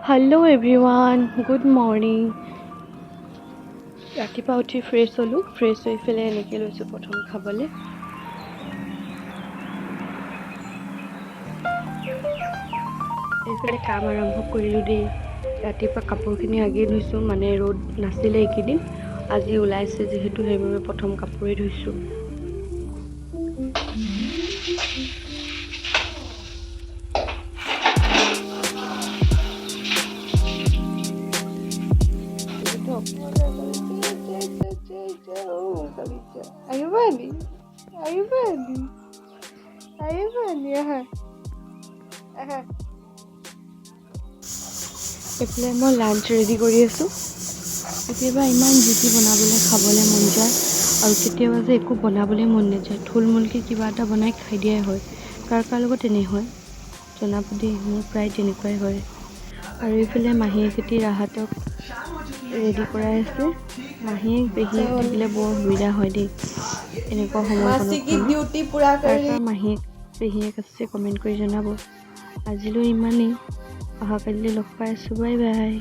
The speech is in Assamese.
Hello everyone, good morning. ৰাতিপুৱা উঠি ফ্ৰেছ হ'লোঁ, ফ্ৰেছ হৈ পেলাই এনেকৈ লৈছোঁ প্ৰথম খাবলৈ। এইফালে কাম আৰম্ভ কৰিলোঁ দেই। ৰাতিপুৱা কাপোৰখিনি আগেই ধুইছোঁ, মানে ৰ'দ নাছিলে এইকেইদিন, আজি ওলাইছে যিহেতু সেইবাবে প্ৰথম কাপোৰেই ধুইছোঁ। এইফালে মই লাঞ্চ ৰেডি কৰি আছোঁ। কেতিয়াবা ইমান জুতি বনাবলৈ খাবলৈ মন যায়, আৰু কেতিয়াবা যে একো বনাবলৈ মন নাযায়, থুলমূলকৈ কিবা এটা বনাই খাই দিয়াই হয়। কাৰ লগত তেনে হয় জনাব দেই, মোৰ প্ৰায় তেনেকুৱাই হয়। আৰু এইফালে মাহীয়ে খেতি ৰাহাতক ৰেডি কৰাই আছে। মাহীয়েক পেহীয়েক থাকিলে বৰ সুবিধা হয় দেই এনেকুৱা সময়খনত। কাৰ কাৰ মাহীয়েক পেহীয়েক আছে কমেণ্ট কৰি জনাব। আজিলৈ ইমানেই, অহাকালিলৈ লগ পাই আছোঁ, বাই বাই।